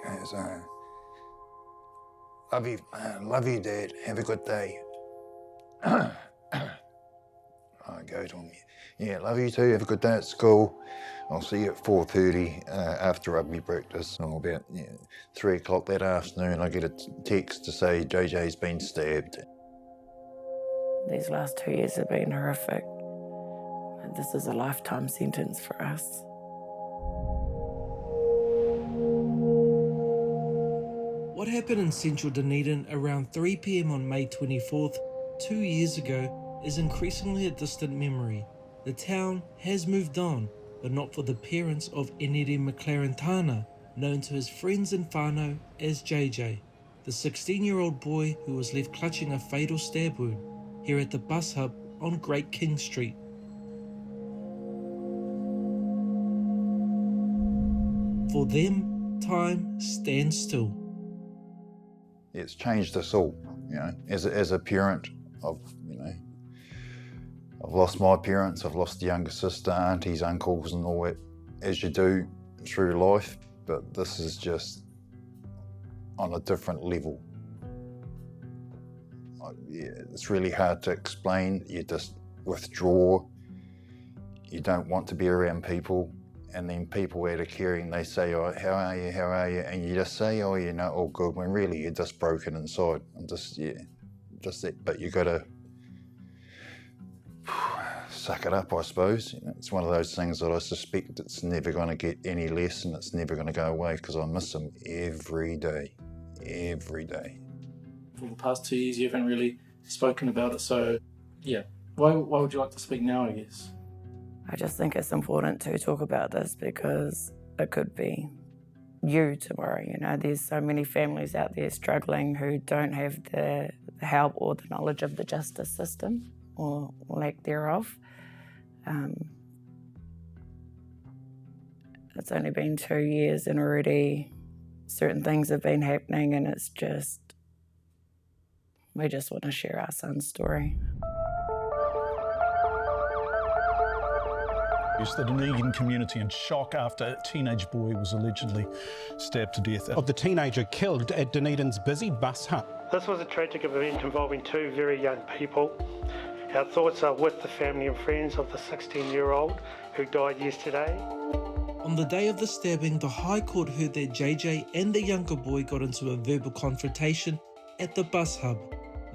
Okay, so, love you, Dad. Have a good day. I go to him. Yeah, love you too. Have a good day at school. I'll see you at 4:30 after rugby practice. Or about 3 o'clock that afternoon, I get a text to say JJ's been stabbed. These last 2 years have been horrific. This is a lifetime sentence for us. What happened in central Dunedin around 3 p.m. on May 24th, 2 years ago, is increasingly a distant memory. The town has moved on, but not for the parents of Enere McLaren-Taana, known to his friends in Whānau as JJ, the 16-year-old boy who was left clutching a fatal stab wound here at the bus hub on Great King Street. For them, time stands still. It's changed us all, as a parent. I've lost my parents, I've lost a younger sister, aunties, uncles and all that, as you do through life, but this is just on a different level. It's really hard to explain. You just withdraw, you don't want to be around people, and then people that are caring, they say, oh, how are you? And you just say, oh, all good, when really you're just broken inside. And just that, but you gotta suck it up, I suppose. It's one of those things that I suspect it's never gonna get any less and it's never gonna go away, because I miss them every day. For the past 2 years, you haven't really spoken about it, so yeah. Why would you like to speak now, I guess? I just think it's important to talk about this because it could be you tomorrow. There's so many families out there struggling who don't have the help or the knowledge of the justice system or lack thereof. It's only been 2 years and already certain things have been happening, and it's just, we just want to share our son's story. The Dunedin community in shock after a teenage boy was allegedly stabbed to death. Of the teenager killed at Dunedin's busy bus hub. This was a tragic event involving 2 very young people. Our thoughts are with the family and friends of the 16-year-old who died yesterday. On the day of the stabbing, the High Court heard that JJ and the younger boy got into a verbal confrontation at the bus hub.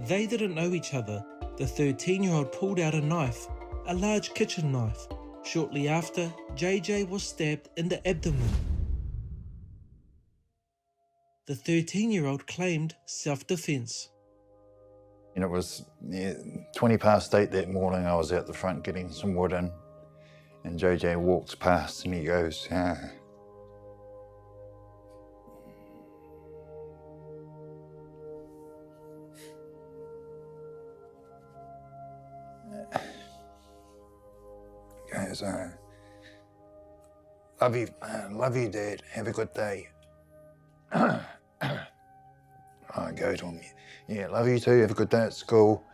They didn't know each other. The 13-year-old pulled out a knife, a large kitchen knife. Shortly after, JJ was stabbed in the abdomen. The 13-year-old claimed self-defense. And it was 20 past 8 that morning. I was out the front getting some wood in, and JJ walks past and he goes, love you, Dad. Have a good day. I go to him. Yeah, love you too. Have a good day at school.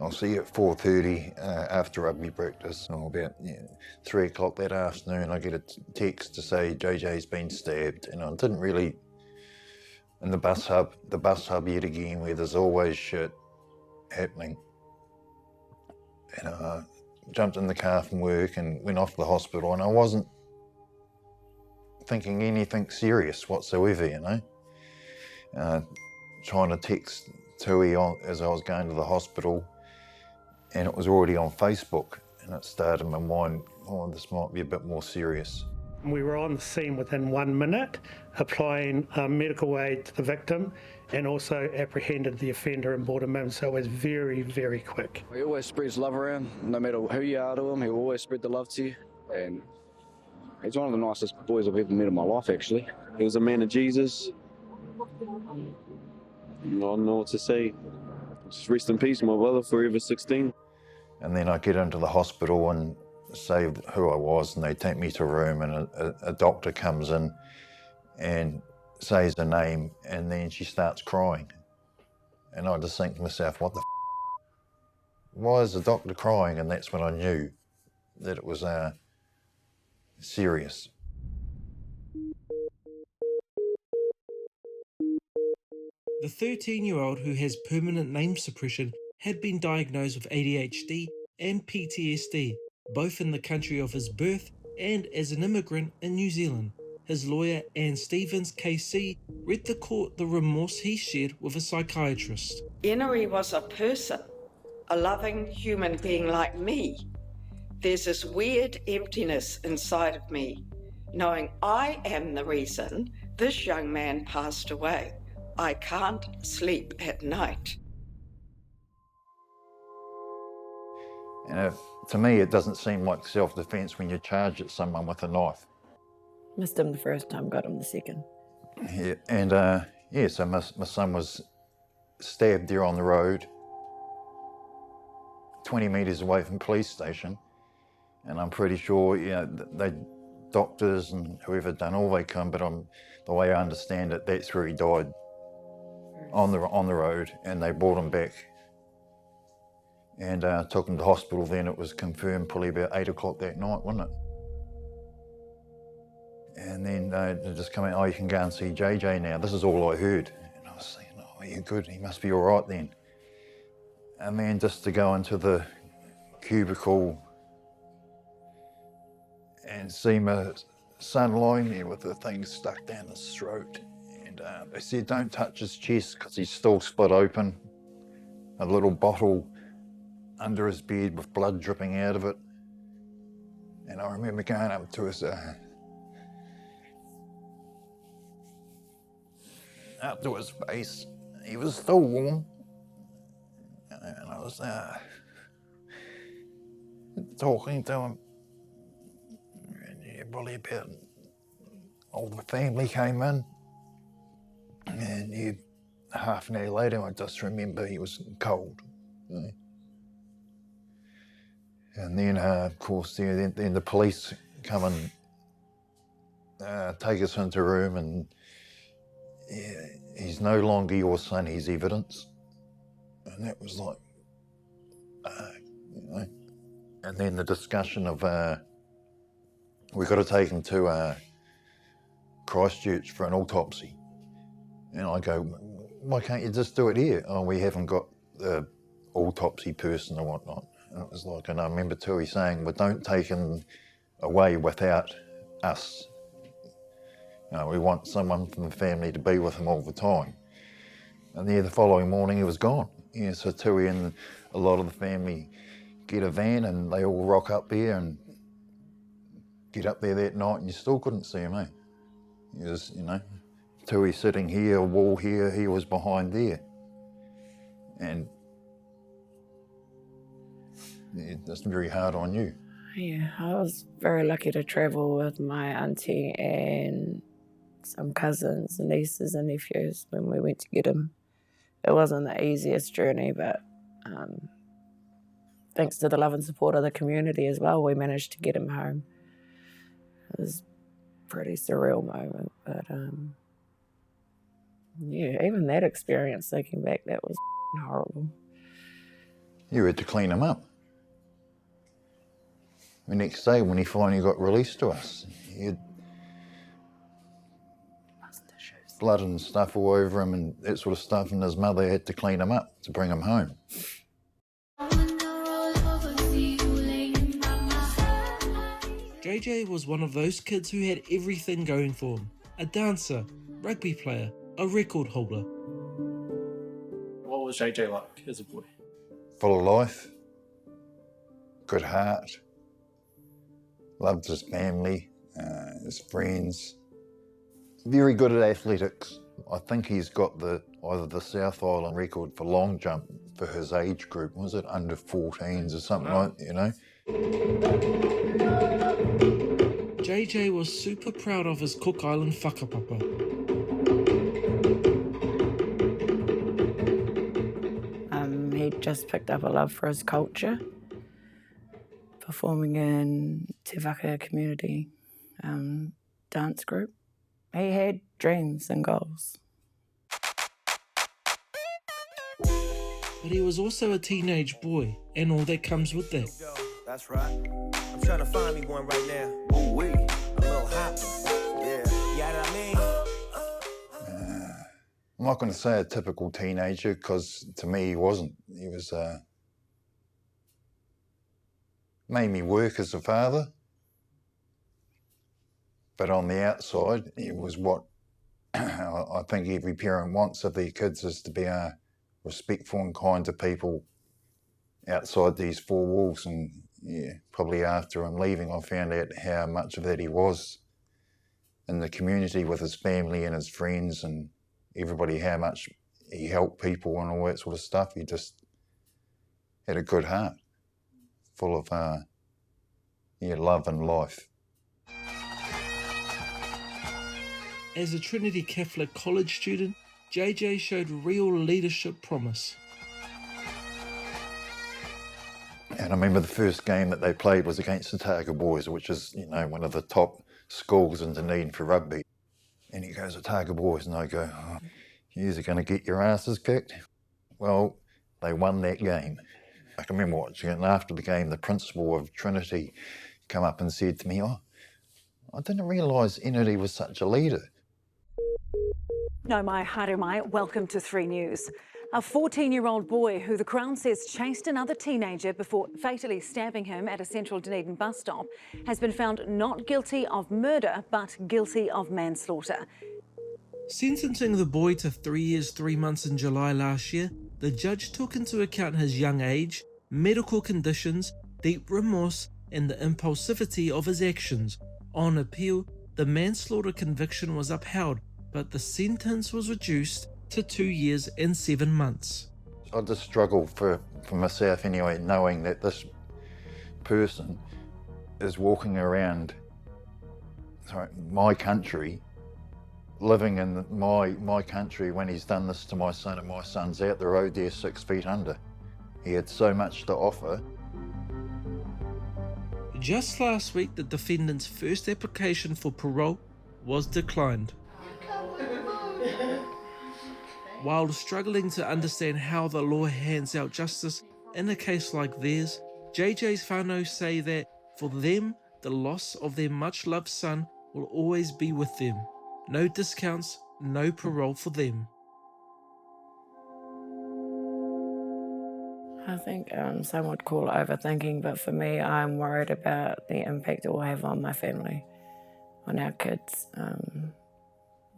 I'll see you at 4:30 after rugby practice. Or about 3 o'clock that afternoon, I get a text to say JJ's been stabbed, and I didn't really. In the bus hub yet again, where there's always shit happening. And I jumped in the car from work and went off to the hospital, and I wasn't thinking anything serious whatsoever, trying to text Tui as I was going to the hospital, and it was already on Facebook, and it started in my mind, oh, this might be a bit more serious. We were on the scene within 1 minute, applying medical aid to the victim, and also apprehended the offender and brought him in, so it was very, very quick. He always spreads love around, no matter who you are to him, he will always spread the love to you, and he's one of the nicest boys I've ever met in my life, actually. He was a man of Jesus. I don't know what to say. Just rest in peace, my brother, forever 16. And then I get into the hospital and say who I was, and they take me to a room, and a doctor comes in and says her name, and then she starts crying. And I just think to myself, what the why is the doctor crying? And that's when I knew that it was serious. The 13-year-old who has permanent name suppression had been diagnosed with ADHD and PTSD, both in the country of his birth and as an immigrant in New Zealand. His lawyer, Anne Stevens, KC, read the court the remorse he shared with a psychiatrist. Enere was a person, a loving human being like me. There's this weird emptiness inside of me, knowing I am the reason this young man passed away. I can't sleep at night. To me, it doesn't seem like self-defense when you charge at someone with a knife. Missed him the first time, got him the second. Yeah, and so my son was stabbed there on the road, 20 metres away from the police station, and I'm pretty sure, they doctors and whoever done all they can, but the way I understand it, that's where he died, on the road, and they brought him back and took him to hospital. Then it was confirmed probably about 8 o'clock that night, wasn't it? And then they just come out, you can go and see JJ now. This is all I heard. And I was thinking, you're good, he must be all right then. And then just to go into the cubicle and see my son lying there with the thing stuck down his throat. And they said, don't touch his chest because he's still split open. A little bottle under his bed with blood dripping out of it. And I remember going up to his face. He was still warm. And I was talking to him. And probably about all the family came in. And half an hour later, I just remember he was cold. And then, of course, then the police come and take us into a room, and he's no longer your son, he's evidence. And that was like, And then the discussion of, we've got to take him to Christchurch for an autopsy. And I go, why can't you just do it here? Oh, we haven't got the autopsy person or whatnot. And it was like, and I remember Tui saying, well, don't take him away without us. We want someone from the family to be with him all the time. And then the following morning he was gone. So Tui and a lot of the family get a van and they all rock up there and get up there that night, and you still couldn't see him, He was, Tui sitting here, a wall here, he was behind there. And that's very hard on you. Yeah, I was very lucky to travel with my auntie and some cousins and nieces and nephews when we went to get him. It wasn't the easiest journey, but thanks to the love and support of the community as well, we managed to get him home. It was a pretty surreal moment, but even that experience, thinking back, that was horrible. You had to clean him up. The next day when he finally got released to us, he had blood and stuff all over him and that sort of stuff, and his mother had to clean him up to bring him home. JJ was one of those kids who had everything going for him. A dancer, rugby player, a record holder. What was JJ like as a boy? Full of life, good heart, loved his family, his friends. Very good at athletics. I think he's got either the South Island record for long jump for his age group. Was it under 14s or something like that, JJ was super proud of his Cook Island whakapapa. He just picked up a love for his culture, performing in Te Whaka community dance group. He had dreams and goals. But he was also a teenage boy, and all that comes with that. That's right. I'm trying to find me one right now. Ooh wee, a little hot one. Yeah, you know what I mean? not going to say a typical teenager, because to me he wasn't. He was made me work as a father, but on the outside he was what I think every parent wants of their kids, is to be respectful and kind to people outside these four walls. And yeah, probably after I'm leaving, I found out how much of that he was in the community with his family and his friends and everybody, how much he helped people and all that sort of stuff. He just had a good heart, full of love and life. As a Trinity Catholic college student, JJ showed real leadership promise. And I remember the first game that they played was against the Otago Boys, which is, one of the top schools in Dunedin for rugby. And he goes, Otago Boys, and I go, oh, you're going to get your asses kicked. Well, they won that game. I can remember watching it, and after the game, the principal of Trinity come up and said to me, oh, I didn't realise Enere was such a leader. No mai haere mai, welcome to 3 News. A 14-year-old boy who the Crown says chased another teenager before fatally stabbing him at a central Dunedin bus stop has been found not guilty of murder but guilty of manslaughter. Sentencing the boy to 3 years, 3 months in July last year, the judge took into account his young age, medical conditions, deep remorse and the impulsivity of his actions. On appeal, the manslaughter conviction was upheld, but the sentence was reduced to 2 years and 7 months. I just struggle for myself anyway, knowing that this person is walking around my country, living in my country when he's done this to my son, and my son's out the road there 6 feet under. He had so much to offer. Just last week, the defendant's first application for parole was declined. While struggling to understand how the law hands out justice in a case like theirs, JJ's whānau say that for them, the loss of their much-loved son will always be with them. No discounts, no parole for them. I think some would call it overthinking, but for me, I'm worried about the impact it will have on my family, on our kids.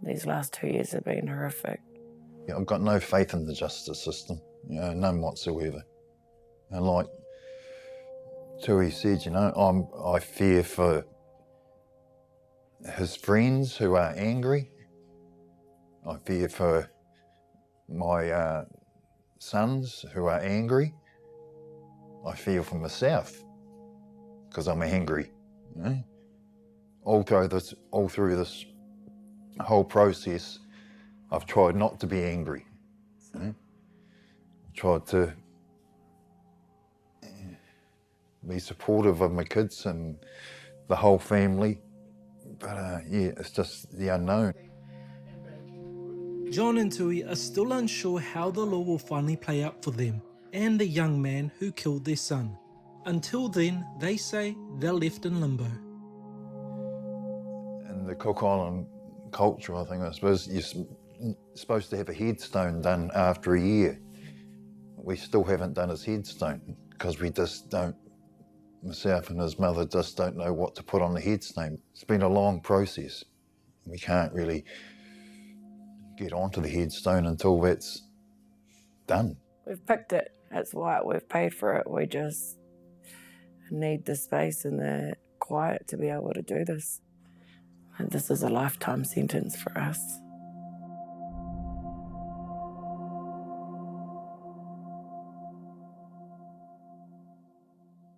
These last 2 years have been horrific. Yeah, I've got no faith in the justice system, none whatsoever. And like Tui said, I fear for his friends who are angry. I fear for my sons who are angry. I fear for myself because I'm angry. All through this whole process, I've tried not to be angry. I've tried to be supportive of my kids and the whole family, but it's just the unknown. John and Tui are still unsure how the law will finally play out for them and the young man who killed their son. Until then, they say they're left in limbo. In the Cook Island culture, I suppose you're supposed to have a headstone done after a year. We still haven't done his headstone because we just don't, myself and his mother just don't know what to put on the headstone. It's been a long process. We can't really get onto the headstone until that's done. We've picked it, that's why we've paid for it. We just need the space and the quiet to be able to do this. And this is a lifetime sentence for us.